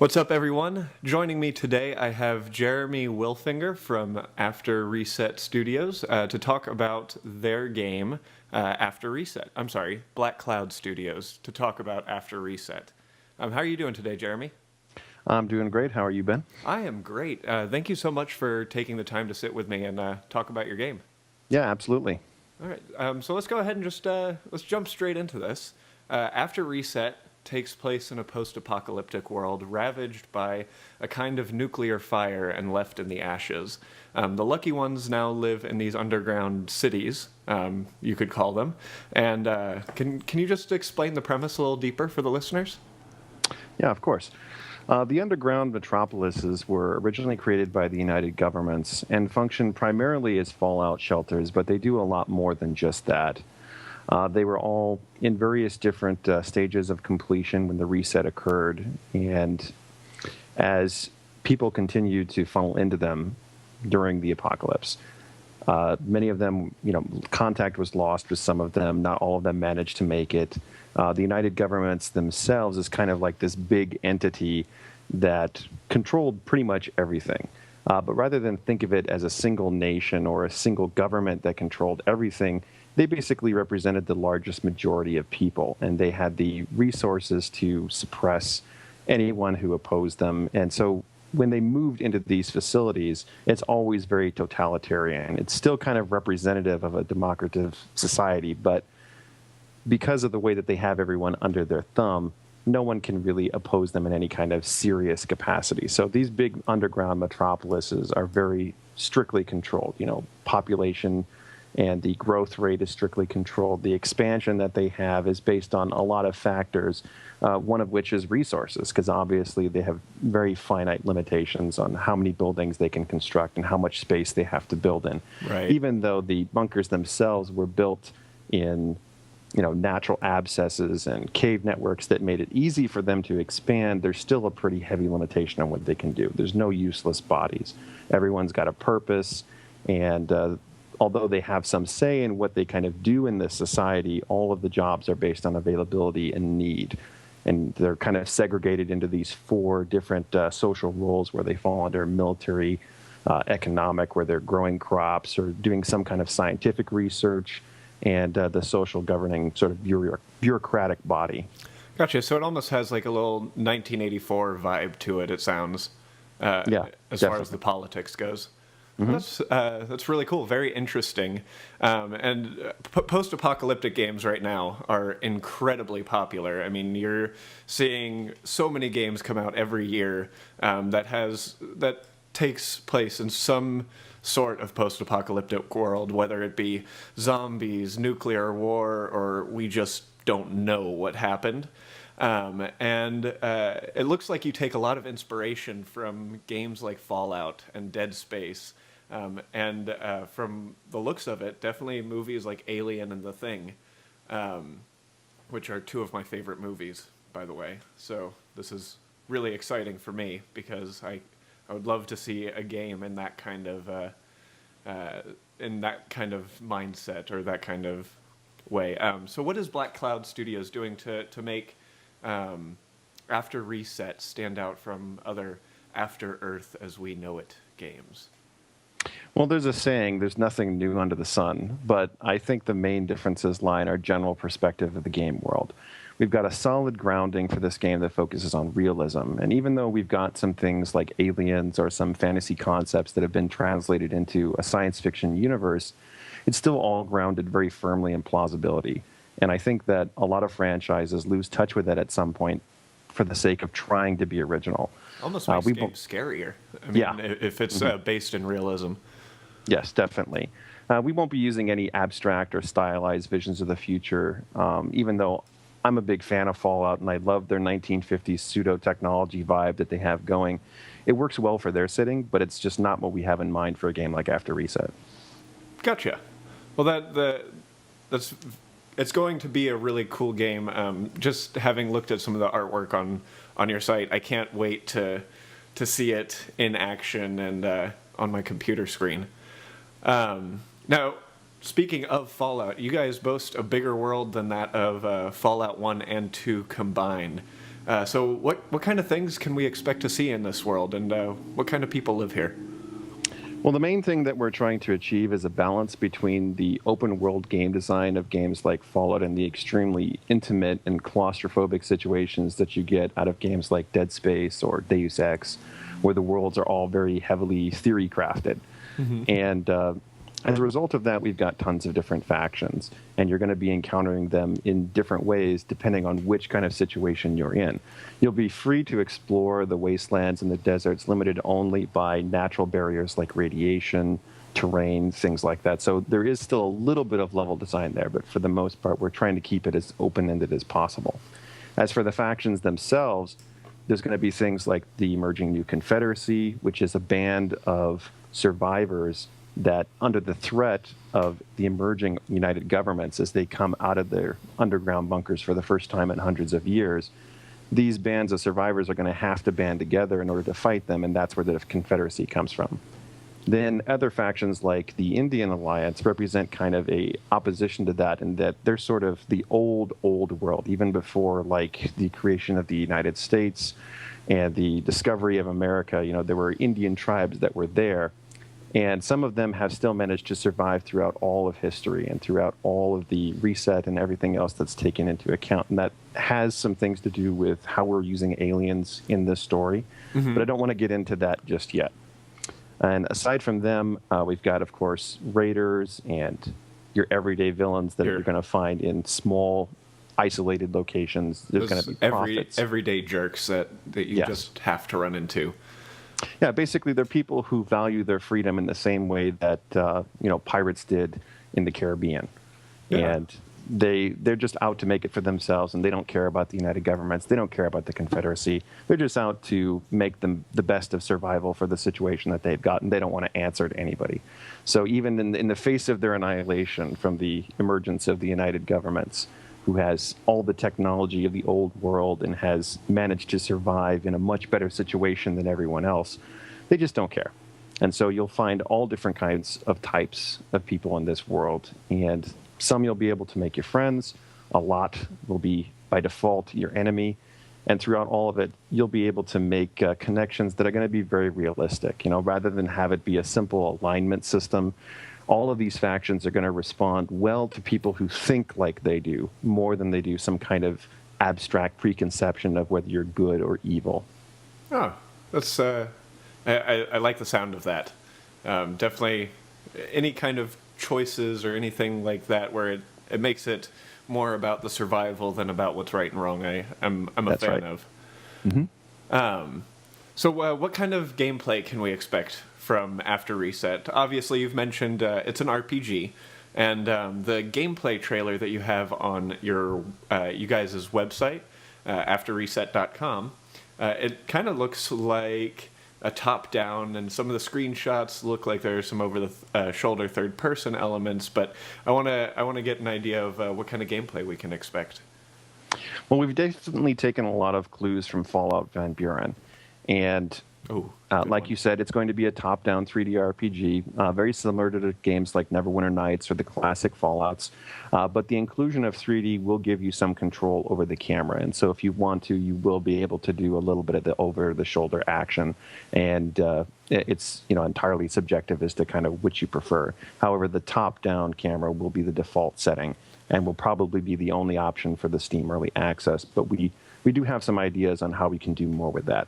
What's up, everyone? Joining me today, I have Jeremy Wilfinger from AfterReset Studios to talk about their game, AfterReset. I'm sorry, Black Cloud Studios, to talk about AfterReset. How are you doing today, Jeremy? I'm doing great. How are you, Ben? I am great. Thank you so much for taking the time to sit with me and talk about your game. Yeah, absolutely. All right, so let's go ahead and just let's jump straight into this. AfterReset takes place in a post-apocalyptic world ravaged by a kind of nuclear fire and left in the ashes. The lucky ones now live in these underground cities, you could call them. And can you just explain the premise a little deeper for the listeners? Yeah, of course. The underground metropolises were originally created by the United Governments and function primarily as fallout shelters, but they do a lot more than just that. They were all in various different stages of completion when the reset occurred, and as people continued to funnel into them during the apocalypse, many of them, contact was lost with some of them. Not all of them managed to make it. The United Governments themselves is kind of like this big entity that controlled pretty much everything. But rather than think of it as a single nation or a single government that controlled everything, they basically represented the largest majority of people, and they had the resources to suppress anyone who opposed them. And so when they moved into these facilities, it's always very totalitarian. It's still kind of representative of a democratic society, but because of the way that they have everyone under their thumb, no one can really oppose them in any kind of serious capacity. So these big underground metropolises are very strictly controlled. Population and the growth rate is strictly controlled. The expansion that they have is based on a lot of factors, one of which is resources, because obviously they have very finite limitations on how many buildings they can construct and how much space they have to build in. Right. Even though the bunkers themselves were built in natural abscesses and cave networks that made it easy for them to expand, there's still a pretty heavy limitation on what they can do. There's no useless bodies. Everyone's got a purpose, and although they have some say in what they kind of do in this society, all of the jobs are based on availability and need. And they're kind of segregated into these four different social roles where they fall under military, economic, where they're growing crops or doing some kind of scientific research, and the social governing sort of bureaucratic body. Gotcha. So it almost has like a little 1984 vibe to it, it sounds, Yeah, as definitely. far as the politics goes. Mm-hmm. That's really cool. Very interesting. And post-apocalyptic games right now are incredibly popular. I mean, you're seeing so many games come out every year that takes place in some sort of post-apocalyptic world, whether it be zombies, nuclear war, or we just don't know what happened. And it looks like you take a lot of inspiration from games like Fallout and Dead Space. And from the looks of it, definitely movies like Alien and The Thing, which are two of my favorite movies, by the way. So this is really exciting for me because I would love to see a game in that kind of mindset or that kind of way. So what is Black Cloud Studios doing to make After Reset stand out from other After Earth as we know it games? Well, there's a saying, there's nothing new under the sun, but I think the main differences lie in our general perspective of the game world. We've got a solid grounding for this game that focuses on realism, and even though we've got some things like aliens or some fantasy concepts that have been translated into a science fiction universe, it's still all grounded very firmly in plausibility. And I think that a lot of franchises lose touch with it at some point for the sake of trying to be original. Almost makes games scarier. I mean, Yeah. if it's based in realism. Yes, definitely. We won't be using any abstract or stylized visions of the future, even though I'm a big fan of Fallout and I love their 1950s pseudo-technology vibe that they have going. It works well for their setting, but it's just not what we have in mind for a game like After Reset. Gotcha. Well, it's going to be a really cool game. Just having looked at some of the artwork on your site, I can't wait to see it in action and on my computer screen. Now, speaking of Fallout, you guys boast a bigger world than that of Fallout 1 and 2 combined. So what kind of things can we expect to see in this world, and what kind of people live here? Well, the main thing that we're trying to achieve is a balance between the open world game design of games like Fallout and the extremely intimate and claustrophobic situations that you get out of games like Dead Space or Deus Ex, where the worlds are all very heavily theory crafted. And as a result of that, we've got tons of different factions, and you're going to be encountering them in different ways depending on which kind of situation you're in. You'll be free to explore the wastelands and the deserts, limited only by natural barriers like radiation, terrain, things like that. So there is still a little bit of level design there, but for the most part, we're trying to keep it as open-ended as possible. As for the factions themselves, there's going to be things like the emerging New Confederacy, which is a band of survivors that, under the threat of the emerging united governments as they come out of their underground bunkers for the first time in hundreds of years, these bands of survivors are going to have to band together in order to fight them, and that's where the Confederacy comes from. Then other factions like the Indian Alliance represent kind of a opposition to that, in that they're sort of the old world, even before like the creation of the United States and the discovery of America. You know, there were Indian tribes that were there, and some of them have still managed to survive throughout all of history and throughout all of the reset and everything else that's taken into account. And that has some things to do with how we're using aliens in this story. But I don't want to get into that just yet. And aside from them, we've got, of course, raiders and your everyday villains that you're going to find in small, isolated locations. There's going to be prophets. Everyday jerks that you just have to run into. Yeah, basically, they're people who value their freedom in the same way that pirates did in the Caribbean, and they're just out to make it for themselves, and they don't care about the United Governments. They don't care about the Confederacy. They're just out to make them the best of survival for the situation that they've got, and they don't want to answer to anybody. So even in the face of their annihilation from the emergence of the United Governments, who has all the technology of the old world and has managed to survive in a much better situation than everyone else, they just don't care. And so you'll find all different kinds of types of people in this world, and some you'll be able to make your friends, a lot will be by default your enemy, and throughout all of it, you'll be able to make connections that are going to be very realistic. Rather than have it be a simple alignment system, all of these factions are going to respond well to people who think like they do, more than they do some kind of abstract preconception of whether you're good or evil. Oh, that's I like the sound of that. Definitely any kind of choices or anything like that where it makes it more about the survival than about what's right and wrong. I'm a fan of. So what kind of gameplay can we expect from AfterReset? Obviously, you've mentioned it's an RPG, and the gameplay trailer that you have on your you guys' website, AfterReset.com, it kind of looks like a top-down, and some of the screenshots look like there's some over-the-shoulder third-person elements. But I want to get an idea of what kind of gameplay we can expect. Well, we've definitely taken a lot of clues from Fallout Van Buren. And like you said, it's going to be a top-down 3D RPG, very similar to the games like Neverwinter Nights or the classic Fallouts. But the inclusion of 3D will give you some control over the camera. And so if you want to, you will be able to do a little bit of the over-the-shoulder action. And it's entirely subjective as to kind of which you prefer. However, the top-down camera will be the default setting and will probably be the only option for the Steam Early Access. But we do have some ideas on how we can do more with that.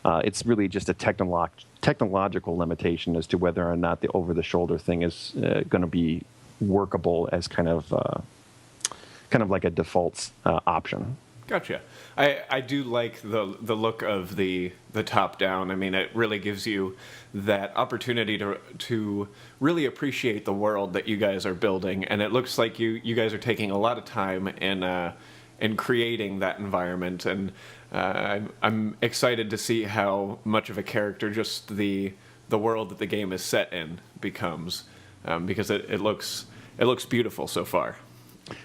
It's really just a technological limitation as to whether or not the over-the-shoulder thing is going to be workable as kind of like a default option. Gotcha. I do like the look of the top down. I mean, it really gives you that opportunity to really appreciate the world that you guys are building, and it looks like you guys are taking a lot of time in creating that environment, and I'm excited to see how much of a character just the world that the game is set in becomes, because it looks beautiful so far.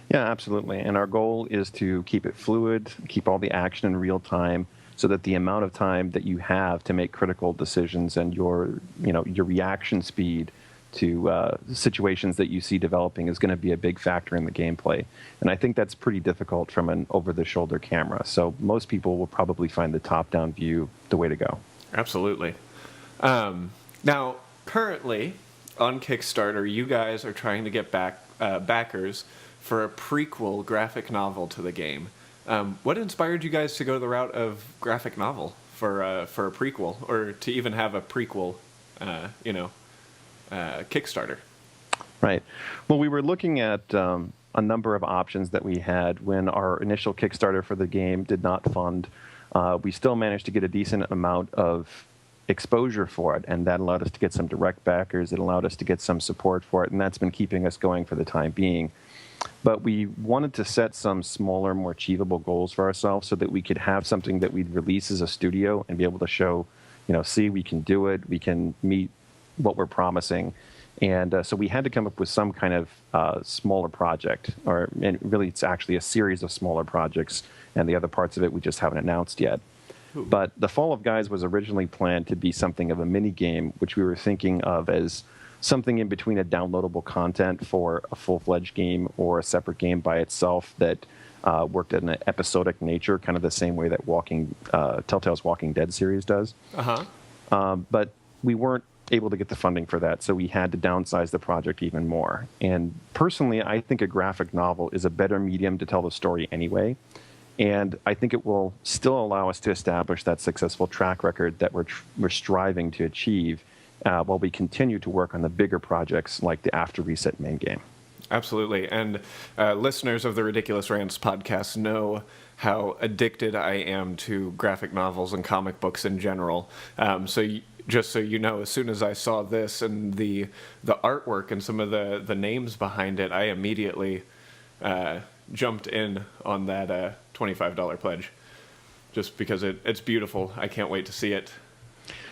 Yeah, absolutely. And our goal is to keep it fluid, keep all the action in real time, so that the amount of time that you have to make critical decisions and your reaction speed to situations that you see developing is going to be a big factor in the gameplay. And I think that's pretty difficult from an over-the-shoulder camera. So most people will probably find the top-down view the way to go. Absolutely. Now, currently on Kickstarter, you guys are trying to get backers for a prequel graphic novel to the game. What inspired you guys to go the route of graphic novel for a prequel, or to even have a prequel, Kickstarter? Right. Well, we were looking at a number of options that we had when our initial Kickstarter for the game did not fund. We still managed to get a decent amount of exposure for it, and that allowed us to get some direct backers. It allowed us to get some support for it, and that's been keeping us going for the time being. But we wanted to set some smaller, more achievable goals for ourselves so that we could have something that we'd release as a studio and be able to show, see, we can do it, we can meet what we're promising. And so we had to come up with some kind of smaller project, and really it's actually a series of smaller projects, and the other parts of it we just haven't announced yet. But the Fall of Guys was originally planned to be something of a mini game, which we were thinking of as something in between a downloadable content for a full-fledged game or a separate game by itself that worked in an episodic nature, kind of the same way that Telltale's Walking Dead series does. But we weren't able to get the funding for that, so we had to downsize the project even more. And personally, I think a graphic novel is a better medium to tell the story anyway. And I think it will still allow us to establish that successful track record that we're striving to achieve while we continue to work on the bigger projects like the AfterReset main game. Absolutely. And listeners of the Riddickulous Rants podcast know how addicted I am to graphic novels and comic books in general. Just so you know, as soon as I saw this and the artwork and some of the names behind it, I immediately jumped in on that $25 pledge, just because it's beautiful. I can't wait to see it.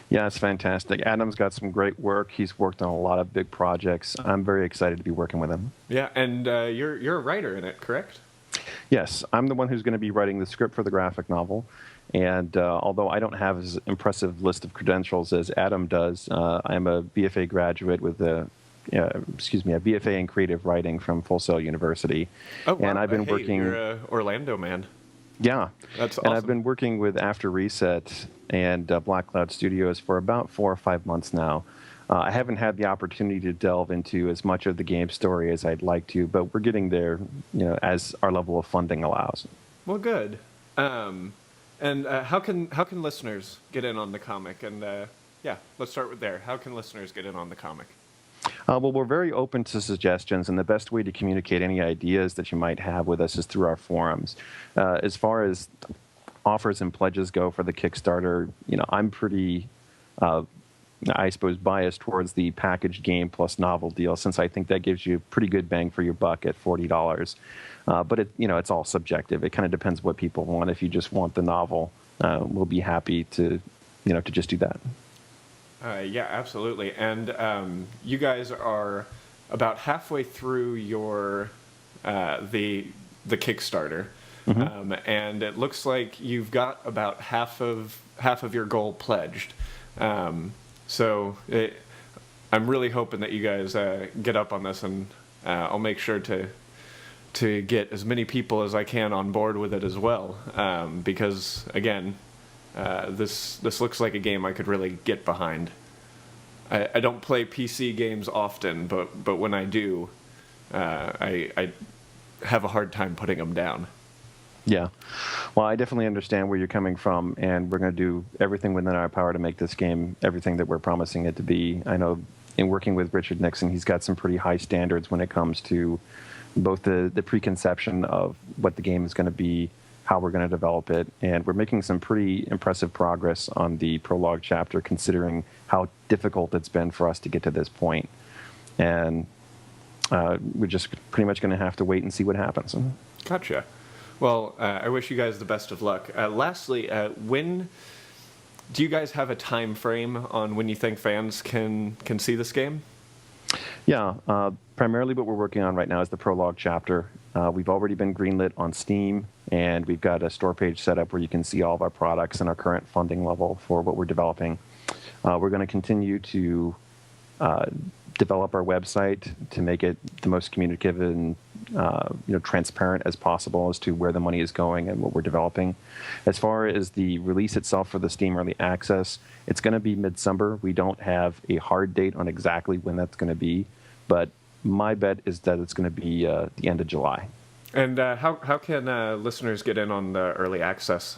Yeah, it's fantastic. Adam's got some great work. He's worked on a lot of big projects. I'm very excited to be working with him. Yeah, and you're a writer in it, correct? Yes, I'm the one who's going to be writing the script for the graphic novel. And although I don't have as impressive list of credentials as Adam does, I'm a BFA graduate with a BFA in creative writing from Full Sail University. Oh, wow. And I've been working. You're an Orlando man. Yeah, that's awesome. And I've been working with AfterReset and Black Cloud Studios for about 4 or 5 months now. I haven't had the opportunity to delve into as much of the game story as I'd like to, but we're getting there, as our level of funding allows. Well, good. And how can listeners get in on the comic? And let's start with there. How can listeners get in on the comic? Well, we're very open to suggestions, and the best way to communicate any ideas that you might have with us is through our forums. As far as offers and pledges go for the Kickstarter, I'm pretty, I suppose, biased towards the package game plus novel deal, since I think that gives you pretty good bang for your buck at $40. But it's all subjective. It kind of depends what people want. If you just want the novel, we'll be happy to just do that. Yeah, absolutely. And you guys are about halfway through your the Kickstarter, and it looks like you've got about half of your goal pledged. So I'm really hoping that you guys get up on this, and I'll make sure to get as many people as I can on board with it as well, because again, this looks like a game I could really get behind. I don't play PC games often, but when I do, I have a hard time putting them down. Yeah. Well, I definitely understand where you're coming from, and we're going to do everything within our power to make this game everything that we're promising it to be. I know in working with Richard Nixon, he's got some pretty high standards when it comes to both the preconception of what the game is going to be, how we're going to develop it, and we're making some pretty impressive progress on the prologue chapter, considering how difficult it's been for us to get to this point. And we're just pretty much going to have to wait and see what happens. Gotcha. Well, I wish you guys the best of luck. Lastly, when do you guys have a time frame on when you think fans can see this game? Yeah, primarily what we're working on right now is the prologue chapter. We've already been greenlit on Steam, and we've got a store page set up where you can see all of our products and our current funding level for what we're developing. We're going to continue to develop our website to make it the most communicative and transparent as possible as to where the money is going and what we're developing. As far as the release itself for the Steam Early Access, it's going to be midsummer. We don't have a hard date on exactly when that's going to be, but my bet is that it's going to be the end of July. And how can listeners get in on the early access?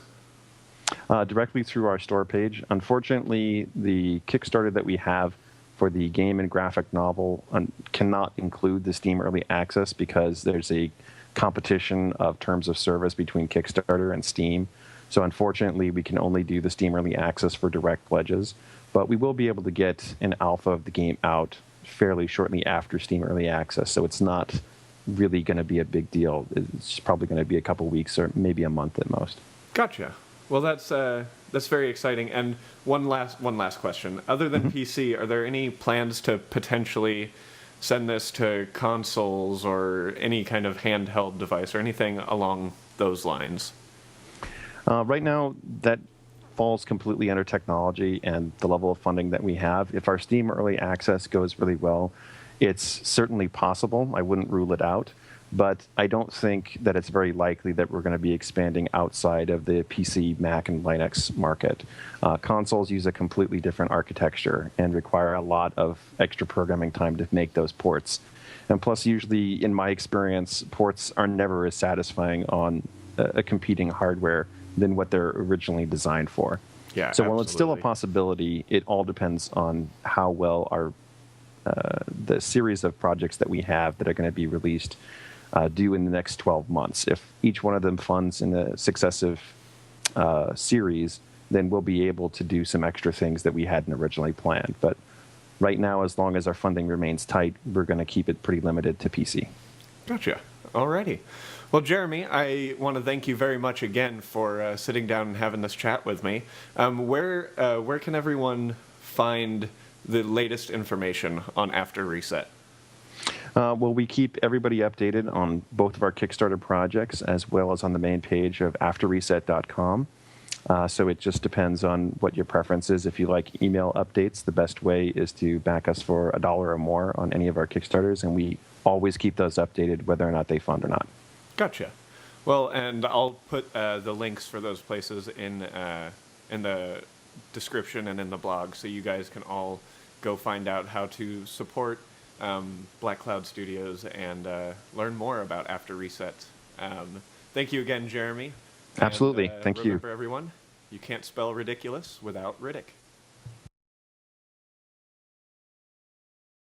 Directly through our store page. Unfortunately, the Kickstarter that we have for the game and graphic novel cannot include the Steam Early Access because there's a competition of terms of service between Kickstarter and Steam. So unfortunately, we can only do the Steam Early Access for direct pledges, but we will be able to get an alpha of the game out fairly shortly after Steam Early Access, so it's not really going to be a big deal. It's probably going to be a couple weeks or maybe a month at most. Gotcha. Well, that's very exciting. And one last question. Other than PC, are there any plans to potentially send this to consoles or any kind of handheld device or anything along those lines? Right now, that falls completely under technology and the level of funding that we have. If our Steam Early Access goes really well, it's certainly possible. I wouldn't rule it out. But I don't think that it's very likely that we're going to be expanding outside of the PC, Mac, and Linux market. Consoles use a completely different architecture and require a lot of extra programming time to make those ports. And plus, usually, in my experience, ports are never as satisfying on a competing hardware than what they're originally designed for. Yeah, so while absolutely. it's still a possibility, it all depends on how well our the series of projects that we have that are going to be released do in the next 12 months. If each one of them funds in a successive series, then we'll be able to do some extra things that we hadn't originally planned. But right now, as long as our funding remains tight, we're going to keep it pretty limited to PC. Gotcha. Alrighty. Well, Jeremy, I want to thank you very much again for sitting down and having this chat with me. Where can everyone find the latest information on AfterReset? Well, we keep everybody updated on both of our Kickstarter projects as well as on the main page of AfterReset.com. So it just depends on what your preference is. If you like email updates, the best way is to back us for $1 or more on any of our Kickstarters, and we always keep those updated whether or not they fund or not. Gotcha. Well, and I'll put the links for those places in the description and in the blog, so you guys can all go find out how to support Black Cloud Studios and learn more about AfterReset. Thank you again, Jeremy. Absolutely. And, Thank you. Remember, everyone, you can't spell ridiculous without Riddick.